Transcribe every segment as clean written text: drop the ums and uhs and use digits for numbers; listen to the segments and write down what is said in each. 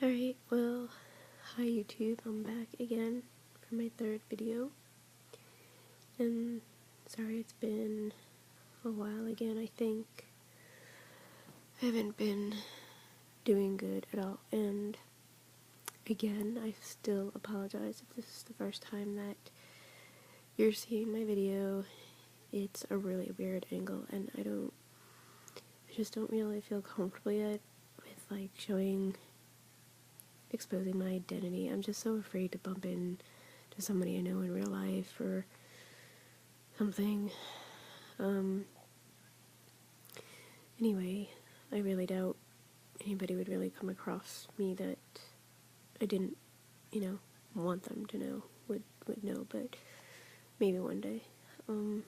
Alright, well, hi YouTube, I'm back again for my third video, and sorry it's been a while again. I think I haven't been doing good at all, and again, I still apologize if this is the first time that you're seeing my video. It's a really weird angle, and I just don't really feel comfortable yet with exposing my identity. I'm just so afraid to bump into somebody I know in real life or something. Anyway, I really doubt anybody would really come across me that I didn't, want them to know, would know, but maybe one day. In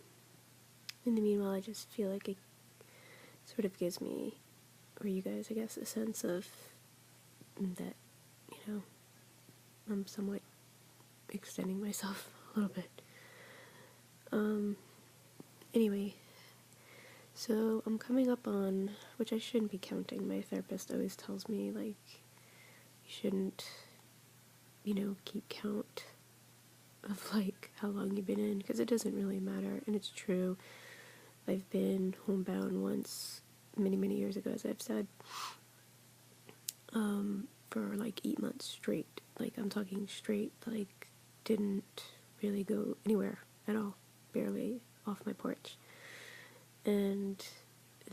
the meanwhile, I just feel like it sort of gives me, or you guys, I guess, a sense of that, I'm somewhat extending myself a little bit. Anyway, so I'm coming up on, which I shouldn't be counting. My therapist always tells me, you shouldn't, keep count of, how long you've been in, because it doesn't really matter, and it's true. I've been homebound once, many, many years ago, as I've said, for 8 months straight. I'm talking straight, didn't really go anywhere at all, barely off my porch. And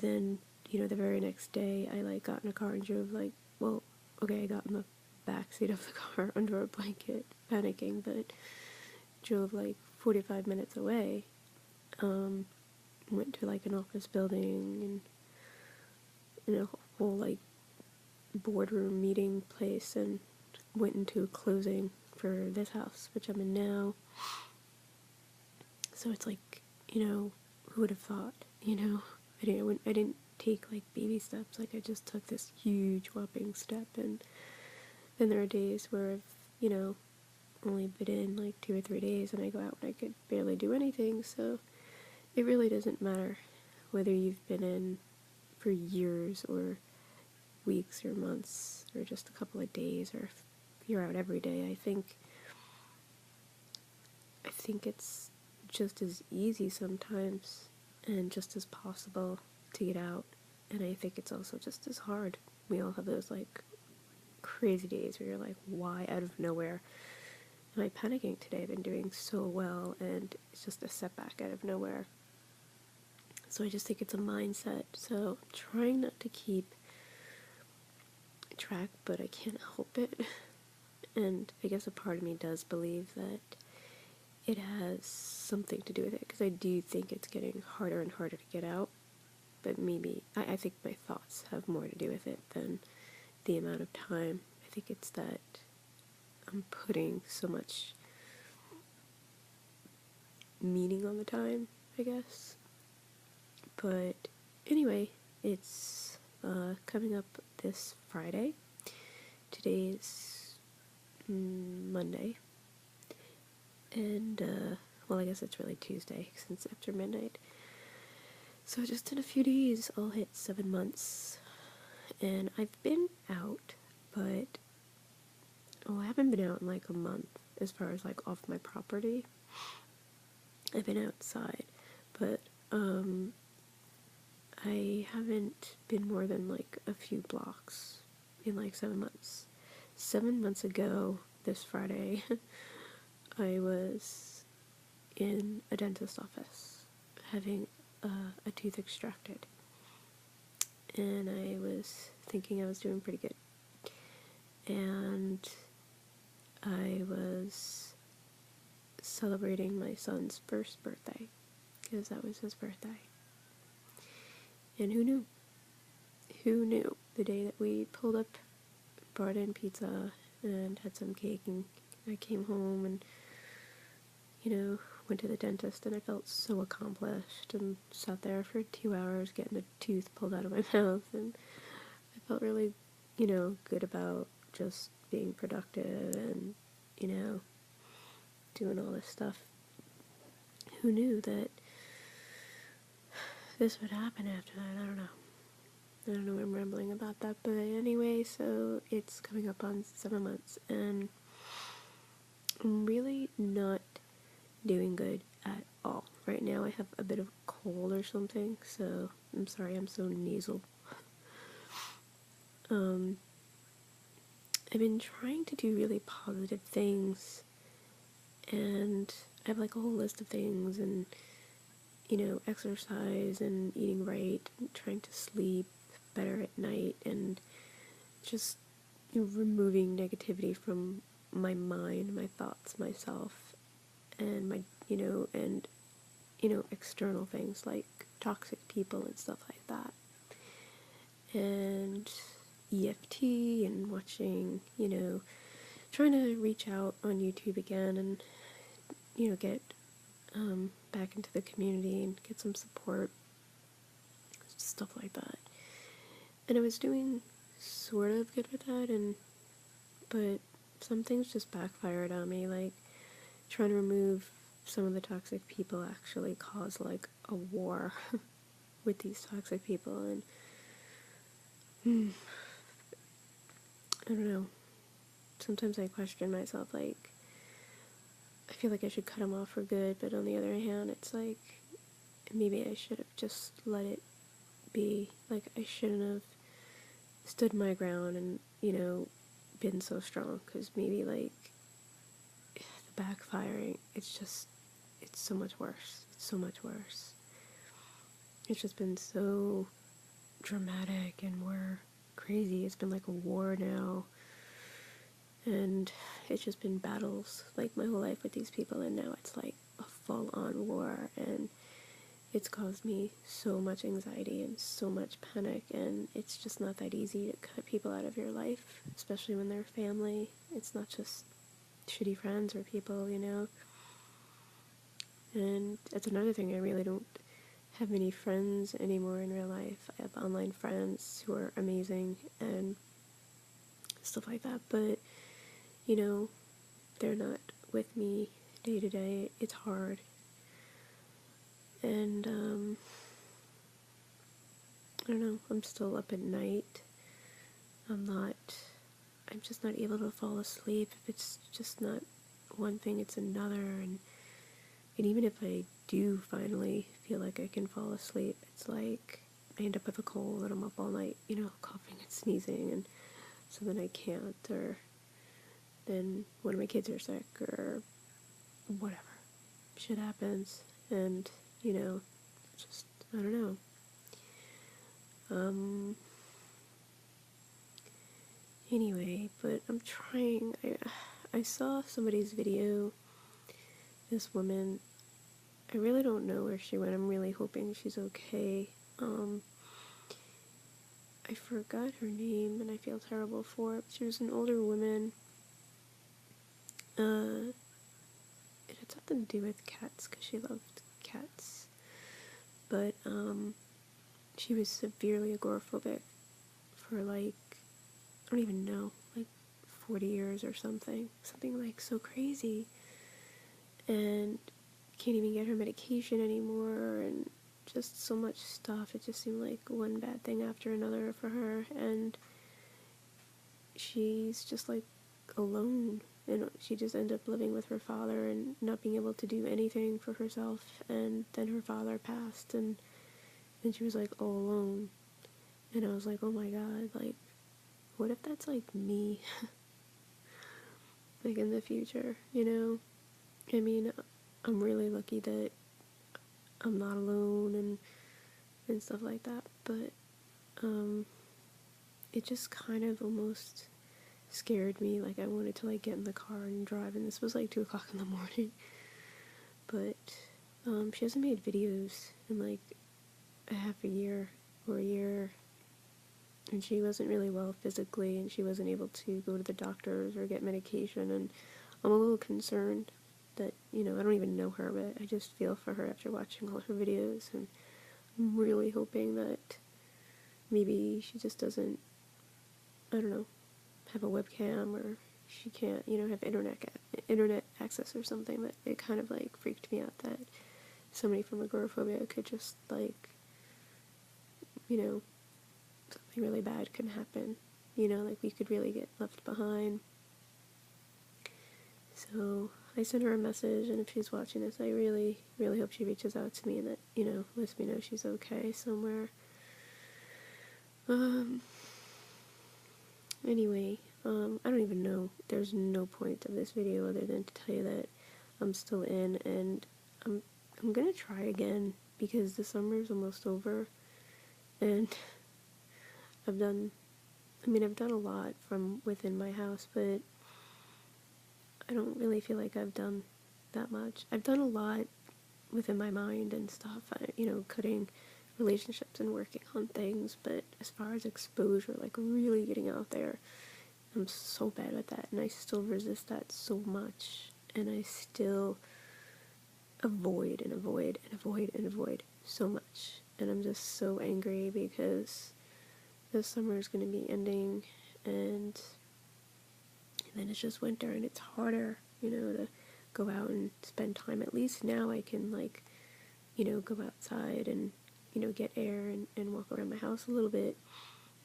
then, the very next day, I got in a car and drove I got in the backseat of the car under a blanket, panicking, but drove 45 minutes away. Went to an office building and in a whole boardroom meeting place, and went into a closing for this house, which I'm in now. So it's who would have thought, I didn't take baby steps. I just took this huge whopping step, and then there are days where I've, only been in 2 or 3 days, and I go out and I could barely do anything. So it really doesn't matter whether you've been in for years or weeks or months or just a couple of days, or if you're out every day. I think it's just as easy sometimes and just as possible to get out, and I think it's also just as hard. We all have those crazy days where you're why out of nowhere am I panicking today? I've been doing so well, and it's just a setback out of nowhere. So I just think it's a mindset. So I'm trying not to keep track, but I can't help it. And I guess a part of me does believe that it has something to do with it, because I do think it's getting harder and harder to get out. But maybe, I think my thoughts have more to do with it than the amount of time. I think it's that I'm putting so much meaning on the time, I guess. But anyway, it's coming up this Friday. Today's Monday. And, I guess it's really Tuesday, since after midnight. So just in a few days, I'll hit 7 months. And I've been out, but, I haven't been out in a month, as far as off my property. I've been outside, but, I haven't been more than a few blocks in 7 months. 7 months ago, this Friday, I was in a dentist's office having a tooth extracted, and I was thinking I was doing pretty good, and I was celebrating my son's first birthday, because that was his birthday. And who knew? Who knew? The day that we pulled up, brought in pizza, and had some cake, and I came home and, went to the dentist, and I felt so accomplished, and sat there for 2 hours getting a tooth pulled out of my mouth, and I felt really, good about just being productive and, doing all this stuff. Who knew that this would happen after that? I don't know. I don't know, I'm rambling about that, but anyway, so it's coming up on 7 months, and I'm really not doing good at all. Right now I have a bit of a cold or something, so I'm sorry I'm so nasal. I've been trying to do really positive things, and I have like a whole list of things, and exercise and eating right, and trying to sleep better at night, and just removing negativity from my mind, my thoughts, myself, and my, and, external things like toxic people and stuff like that. And EFT and watching, trying to reach out on YouTube again and, get back into the community and get some support, stuff like that. And I was doing sort of good with that, but some things just backfired on me, like trying to remove some of the toxic people actually caused like a war with these toxic people, and I don't know, sometimes I question myself, like I feel like I should cut them off for good, but on the other hand it's like maybe I should have just let it be. Like I shouldn't have stood my ground and been so strong, because maybe like the backfiring, it's so much worse. It's so much worse. It's just been so dramatic, and we're crazy. It's been like a war now, and it's just been battles like my whole life with these people, and now it's like a full-on war, and it's caused me so much anxiety and so much panic, and it's just not that easy to cut people out of your life, especially when they're family. It's not just shitty friends or people, And that's another thing, I really don't have many friends anymore in real life. I have online friends who are amazing and stuff like that, but, they're not with me day to day. It's hard. And, I don't know, I'm still up at night. I'm just not able to fall asleep. If it's just not one thing, it's another, and even if I do finally feel like I can fall asleep, it's like I end up with a cold and I'm up all night, coughing and sneezing, and so then I can't, or then one of my kids are sick, or whatever. Shit happens, and, just, I don't know. Anyway, but I'm trying, I saw somebody's video, this woman, I really don't know where she went. I'm really hoping she's okay. I forgot her name, and I feel terrible for it. She was an older woman. It had something to do with cats, because she loved cats. But, she was severely agoraphobic for, like, I don't even know, like 40 years or something. Something, like, so crazy. And can't even get her medication anymore, and just so much stuff. It just seemed like one bad thing after another for her, and she's just like alone, and she just ended up living with her father and not being able to do anything for herself, and then her father passed, and then she was like all alone, and I was like, oh my god, like what if that's like me like in the future, I mean, I'm really lucky that I'm not alone and stuff like that, but it just kind of almost scared me. Like I wanted to like get in the car and drive, and this was like 2 o'clock in the morning, but she hasn't made videos in like a half a year or a year, and she wasn't really well physically, and she wasn't able to go to the doctors or get medication, and I'm a little concerned that, I don't even know her, but I just feel for her after watching all her videos, and I'm really hoping that maybe she just doesn't, I don't know, have a webcam, or she can't, have internet access or something. But it kind of like freaked me out that somebody from Agoraphobia could just like, something really bad can happen. You know, like we could really get left behind. So I sent her a message, and if she's watching this, I really, really hope she reaches out to me and that, you know, lets me know she's okay somewhere. Anyway, I don't even know. There's no point of this video other than to tell you that I'm still in, and I'm gonna try again because the summer's almost over, and I've done a lot from within my house, but I don't really feel like I've done that much. I've done a lot within my mind and stuff, you know, cutting relationships and working on things, but as far as exposure, like really getting out there, I'm so bad at that, and I still resist that so much, and I still avoid and avoid and avoid and avoid so much, and I'm just so angry because this summer is going to be ending, and then it's just winter, and it's harder, you know, to go out and spend time. At least now I can, like, you know, go outside and, you know, get air and walk around my house a little bit.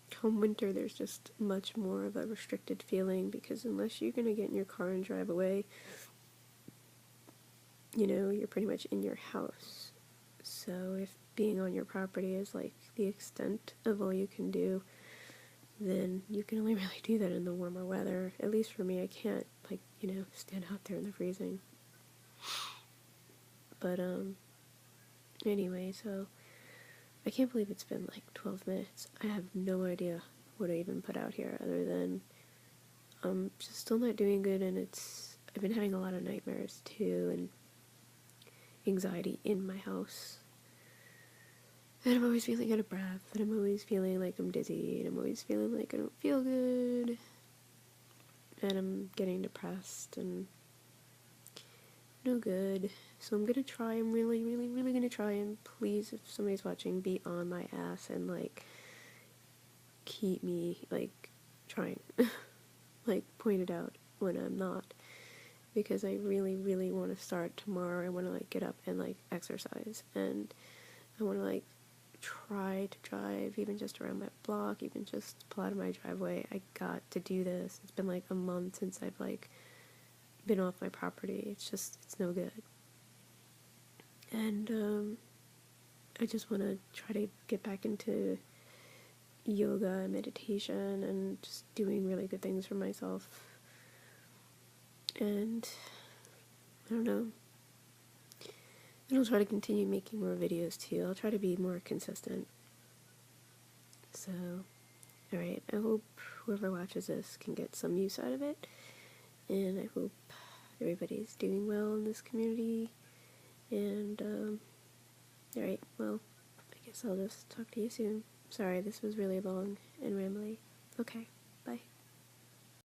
Come winter, there's just much more of a restricted feeling, because unless you're going to get in your car and drive away, you know, you're pretty much in your house. So if being on your property is like the extent of all you can do, then you can only really do that in the warmer weather. At least for me, I can't, like, you know, stand out there in the freezing. But anyway, so I can't believe it's been like 12 minutes. I have no idea what I even put out here other than I'm just still not doing good, and I've been having a lot of nightmares too, and anxiety in my house. And I'm always feeling out of breath, and I'm always feeling like I'm dizzy, and I'm always feeling like I don't feel good, and I'm getting depressed, and no good. So I'm gonna try, I'm really, really, really gonna try, and please, if somebody's watching, be on my ass and, like, keep me, like, trying. Like, point it out when I'm not. Because I really, really want to start tomorrow. I want to, like, get up and, like, exercise, and I want to, like, try to drive even just around my block, even just pull out of my driveway. I got to do this. It's been like a month since I've, like, been off my property. It's no good. And I just want to try to get back into yoga and meditation and just doing really good things for myself. And I don't know. And I'll try to continue making more videos too. I'll try to be more consistent. So, alright, I hope whoever watches this can get some use out of it. And I hope everybody's doing well in this community. And, alright, well, I guess I'll just talk to you soon. Sorry, this was really long and rambly. Okay, bye.